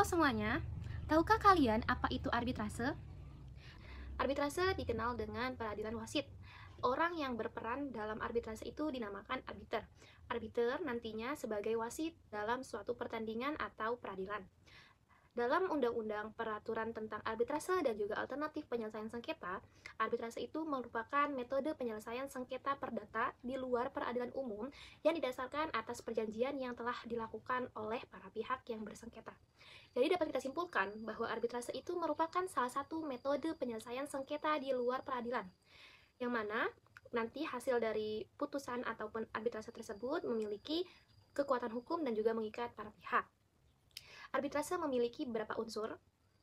semuanya, tahukah kalian apa itu arbitrase? Arbitrase dikenal dengan peradilan wasit. Orang yang berperan dalam arbitrase itu dinamakan arbiter. Arbiter nantinya sebagai wasit dalam suatu pertandingan atau peradilan. Dalam Undang-Undang Peraturan tentang Arbitrase dan juga Alternatif Penyelesaian Sengketa, arbitrase itu merupakan metode penyelesaian sengketa perdata di luar peradilan umum yang didasarkan atas perjanjian yang telah dilakukan oleh para pihak yang bersengketa. Jadi dapat kita simpulkan bahwa arbitrase itu merupakan salah satu metode penyelesaian sengketa di luar peradilan, yang mana nanti hasil dari putusan ataupun arbitrase tersebut memiliki kekuatan hukum dan juga mengikat para pihak. Arbitrase memiliki beberapa unsur.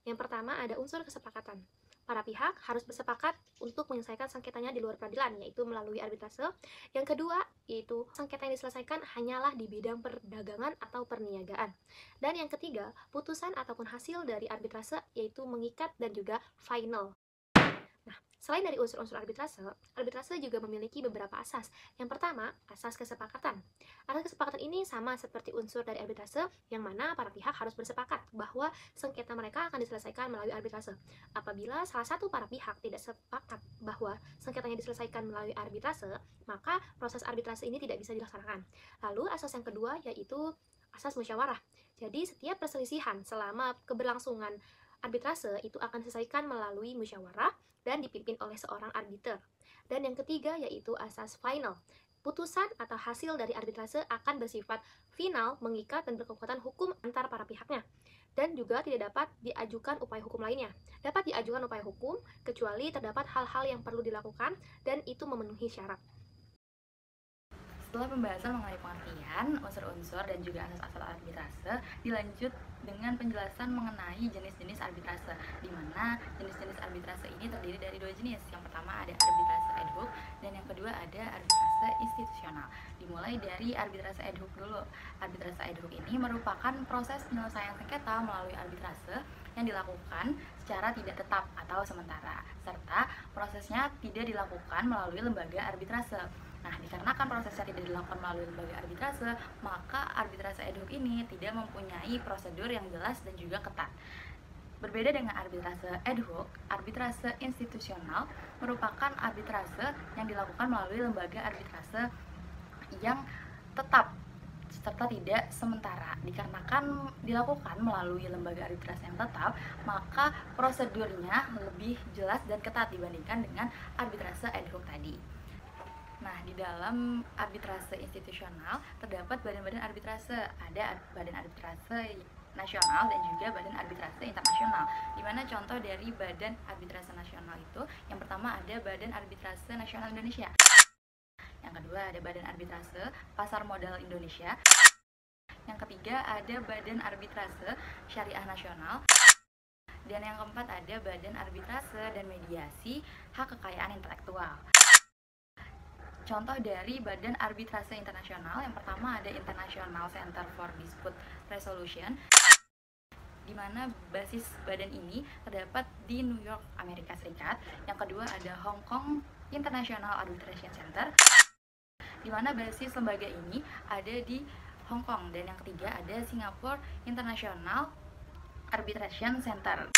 Yang pertama ada unsur kesepakatan. Para pihak harus bersepakat untuk menyelesaikan sengketanya di luar peradilan, yaitu melalui arbitrase. Yang kedua, yaitu sengketa yang diselesaikan hanyalah di bidang perdagangan atau perniagaan. Dan yang ketiga, putusan ataupun hasil dari arbitrase yaitu mengikat dan juga final. Nah, selain dari unsur-unsur arbitrase, arbitrase juga memiliki beberapa asas. Yang pertama, asas kesepakatan. Asas kesepakatan ini sama seperti unsur dari arbitrase, yang mana para pihak harus bersepakat bahwa sengketa mereka akan diselesaikan melalui arbitrase. Apabila salah satu para pihak tidak sepakat bahwa sengketanya diselesaikan melalui arbitrase, maka proses arbitrase ini tidak bisa dilaksanakan. Lalu asas yang kedua yaitu asas musyawarah. Jadi setiap perselisihan selama keberlangsungan arbitrase itu akan diselesaikan melalui musyawarah dan dipimpin oleh seorang arbiter. Dan yang ketiga yaitu asas final. Putusan atau hasil dari arbitrase akan bersifat final, mengikat, dan berkekuatan hukum antar para pihaknya. Dan juga tidak dapat diajukan upaya hukum lainnya. Dapat diajukan upaya hukum kecuali terdapat hal-hal yang perlu dilakukan dan itu memenuhi syarat. Setelah pembahasan mengenai pengertian, unsur-unsur, dan juga asas-asas arbitrase, dilanjut dengan penjelasan mengenai jenis-jenis arbitrase, di mana jenis-jenis arbitrase ini terdiri dari dua jenis. Yang pertama ada arbitrase ad hoc, dan yang kedua ada arbitrase institusional. Dimulai dari arbitrase ad hoc dulu. Arbitrase ad hoc ini merupakan proses penyelesaian sengketa melalui arbitrase yang dilakukan secara tidak tetap atau sementara, serta prosesnya tidak dilakukan melalui lembaga arbitrase. Nah, dikarenakan prosesnya tidak dilakukan melalui lembaga arbitrase, maka arbitrase ad hoc ini tidak mempunyai prosedur yang jelas dan juga ketat. Berbeda dengan arbitrase ad hoc, arbitrase institusional merupakan arbitrase yang dilakukan melalui lembaga arbitrase yang tetap serta tidak sementara. Dikarenakan dilakukan melalui lembaga arbitrase yang tetap, maka prosedurnya lebih jelas dan ketat dibandingkan dengan arbitrase ad hoc tadi. Nah, di dalam arbitrase institusional terdapat badan-badan arbitrase. Ada badan arbitrase nasional dan juga badan arbitrase internasional. Di mana contoh dari badan arbitrase nasional itu, yang pertama ada Badan Arbitrase Nasional Indonesia. Yang kedua ada Badan Arbitrase Pasar Modal Indonesia. Yang ketiga ada Badan Arbitrase Syariah Nasional. Dan yang keempat ada Badan Arbitrase dan Mediasi Hak Kekayaan Intelektual. Contoh dari Badan Arbitrase Internasional, yang pertama ada International Center for Dispute Resolution, di mana basis badan ini terdapat di New York, Amerika Serikat. Yang kedua ada Hong Kong International Arbitration Center, di mana basis lembaga ini ada di Hong Kong. Dan yang ketiga ada Singapore International Arbitration Center,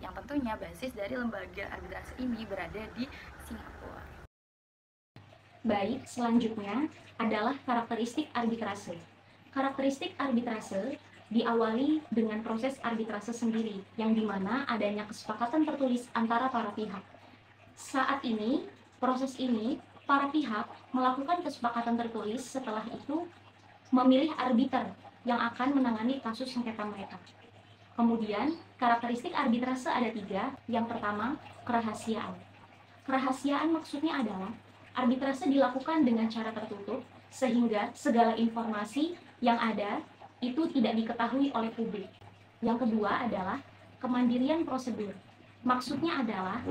yang tentunya basis dari lembaga arbitrase ini berada di Singapura. Baik, selanjutnya adalah karakteristik arbitrase. Karakteristik arbitrase diawali dengan proses arbitrase sendiri, yang dimana adanya kesepakatan tertulis antara para pihak. Saat ini, proses ini, para pihak melakukan kesepakatan tertulis, setelah itu memilih arbiter yang akan menangani kasus sengketa mereka. Kemudian, karakteristik arbitrase ada 3. Yang pertama, kerahasiaan. Kerahasiaan maksudnya adalah arbitrase dilakukan dengan cara tertutup, sehingga segala informasi yang ada itu tidak diketahui oleh publik. Yang kedua adalah kemandirian prosedur. Maksudnya adalah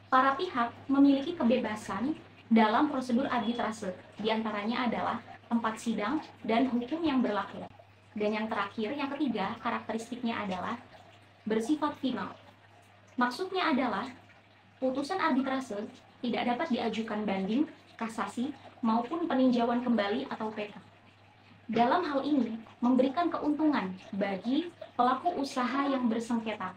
para pihak memiliki kebebasan dalam prosedur arbitrase. Di antaranya adalah tempat sidang dan hukum yang berlaku. Dan yang terakhir, yang ketiga, karakteristiknya adalah bersifat final. Maksudnya adalah putusan arbitrase tidak dapat diajukan banding, kasasi, maupun peninjauan kembali atau PK. dalam hal ini memberikan keuntungan bagi pelaku usaha yang bersengketa.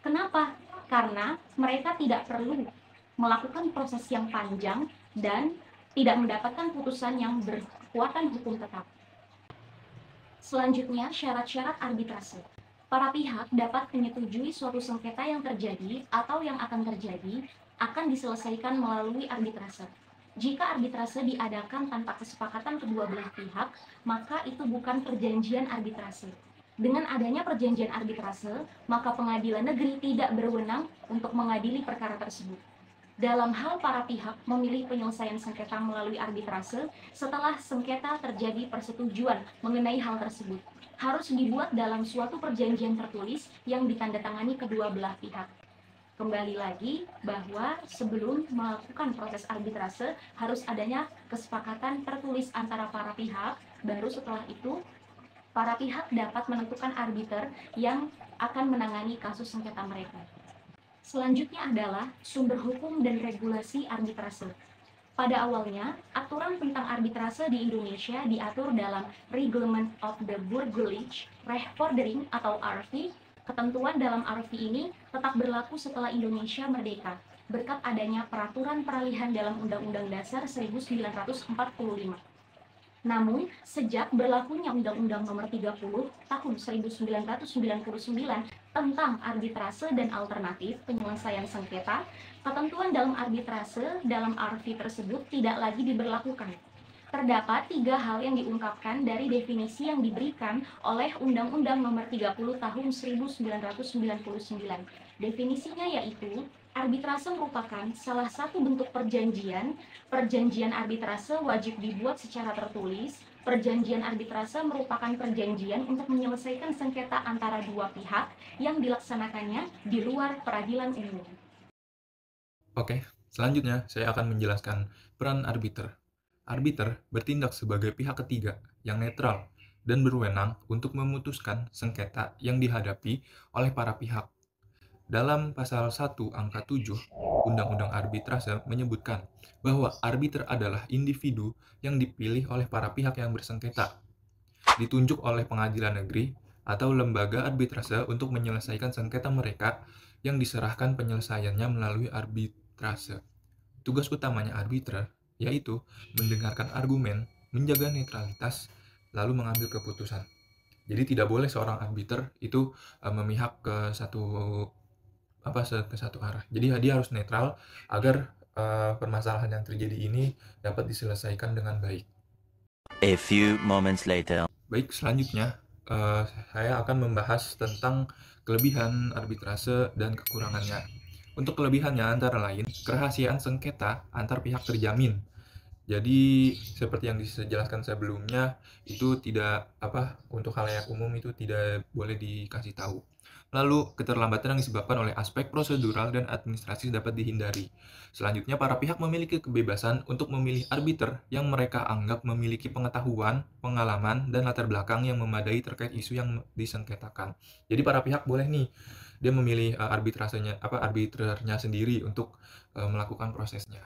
Kenapa? Karena mereka tidak perlu melakukan proses yang panjang dan tidak mendapatkan putusan yang berkekuatan hukum tetap. Selanjutnya, syarat-syarat arbitrase. Para pihak dapat menyetujui suatu sengketa yang terjadi atau yang akan terjadi akan diselesaikan melalui arbitrase. Jika arbitrase diadakan tanpa kesepakatan kedua belah pihak, maka itu bukan perjanjian arbitrase. Dengan adanya perjanjian arbitrase, maka pengadilan negeri tidak berwenang untuk mengadili perkara tersebut. Dalam hal para pihak memilih penyelesaian sengketa melalui arbitrase, setelah sengketa terjadi persetujuan mengenai hal tersebut, harus dibuat dalam suatu perjanjian tertulis yang ditandatangani kedua belah pihak. Kembali lagi bahwa sebelum melakukan proses arbitrase harus adanya kesepakatan tertulis antara para pihak, baru setelah itu para pihak dapat menentukan arbiter yang akan menangani kasus sengketa mereka. Selanjutnya adalah sumber hukum dan regulasi arbitrase. Pada awalnya, aturan tentang arbitrase di Indonesia diatur dalam Reglement of the Burgerlijk Rechtvordering atau RV. Ketentuan dalam RV ini tetap berlaku setelah Indonesia merdeka, berkat adanya peraturan peralihan dalam Undang-Undang Dasar 1945. Namun, sejak berlakunya Undang-Undang Nomor 30 Tahun 1999 tentang arbitrase dan alternatif penyelesaian sengketa, ketentuan dalam arbitrase dalam RV tersebut tidak lagi diberlakukan. Terdapat 3 hal yang diungkapkan dari definisi yang diberikan oleh Undang-Undang Nomor 30 Tahun 1999. Definisinya yaitu, arbitrase merupakan salah satu bentuk perjanjian. Perjanjian arbitrase wajib dibuat secara tertulis. Perjanjian arbitrase merupakan perjanjian untuk menyelesaikan sengketa antara dua pihak yang dilaksanakannya di luar peradilan umum. Oke, selanjutnya saya akan menjelaskan peran arbiter. Arbiter bertindak sebagai pihak ketiga yang netral dan berwenang untuk memutuskan sengketa yang dihadapi oleh para pihak. Dalam pasal 1 angka 7 Undang-Undang Arbitrase menyebutkan bahwa arbiter adalah individu yang dipilih oleh para pihak yang bersengketa, ditunjuk oleh pengadilan negeri atau lembaga arbitrase untuk menyelesaikan sengketa mereka yang diserahkan penyelesaiannya melalui arbitrase. Tugas utamanya arbiter yaitu mendengarkan argumen, menjaga netralitas, lalu mengambil keputusan. Jadi tidak boleh seorang arbiter itu memihak ke satu arah. Jadi dia harus netral agar permasalahan yang terjadi ini dapat diselesaikan dengan baik. A few moments later. Baik, selanjutnya saya akan membahas tentang kelebihan arbitrase dan kekurangannya. Untuk kelebihannya antara lain, kerahasiaan sengketa antar pihak terjamin. Jadi seperti yang dijelaskan sebelumnya, itu tidak untuk khalayak umum itu tidak boleh dikasih tahu. Lalu keterlambatan yang disebabkan oleh aspek prosedural dan administrasi dapat dihindari. Selanjutnya, para pihak memiliki kebebasan untuk memilih arbiter yang mereka anggap memiliki pengetahuan, pengalaman, dan latar belakang yang memadai terkait isu yang disengketakan. Jadi para pihak boleh nih dia memilih arbiternya sendiri untuk melakukan prosesnya.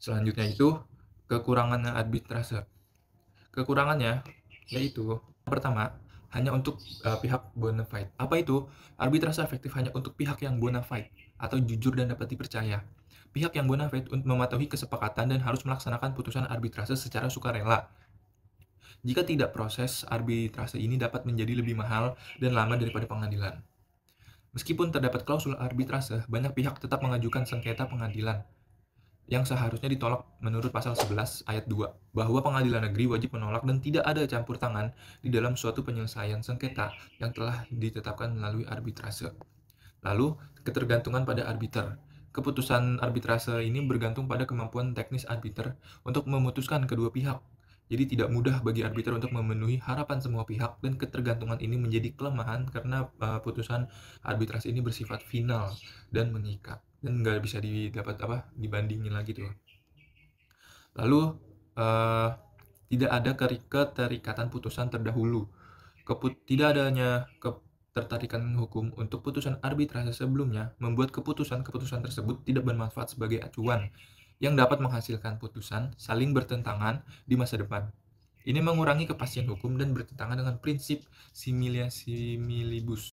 Selanjutnya itu kekurangannya arbitrase. Kekurangannya yaitu pertama, hanya untuk pihak bona fide. Apa itu? Arbitrase efektif hanya untuk pihak yang bona fide atau jujur dan dapat dipercaya. Pihak yang bona fide untuk mematuhi kesepakatan dan harus melaksanakan putusan arbitrase secara sukarela. Jika tidak, proses arbitrase ini dapat menjadi lebih mahal dan lama daripada pengadilan. Meskipun terdapat klausul arbitrase, banyak pihak tetap mengajukan sengketa pengadilan yang seharusnya ditolak menurut pasal 11 ayat 2, bahwa pengadilan negeri wajib menolak dan tidak ada campur tangan di dalam suatu penyelesaian sengketa yang telah ditetapkan melalui arbitrase. Lalu, ketergantungan pada arbiter. Keputusan arbitrase ini bergantung pada kemampuan teknis arbiter untuk memutuskan kedua pihak. Jadi tidak mudah bagi arbiter untuk memenuhi harapan semua pihak, dan ketergantungan ini menjadi kelemahan karena putusan arbitrase ini bersifat final dan mengikat dan nggak bisa dibandingin lagi tuh. Lalu tidak ada keterikatan putusan terdahulu. Tidak adanya ketertarikan hukum untuk putusan arbitrase sebelumnya membuat keputusan tersebut tidak bermanfaat sebagai acuan yang dapat menghasilkan putusan saling bertentangan di masa depan. Ini mengurangi kepastian hukum dan bertentangan dengan prinsip similia similibus.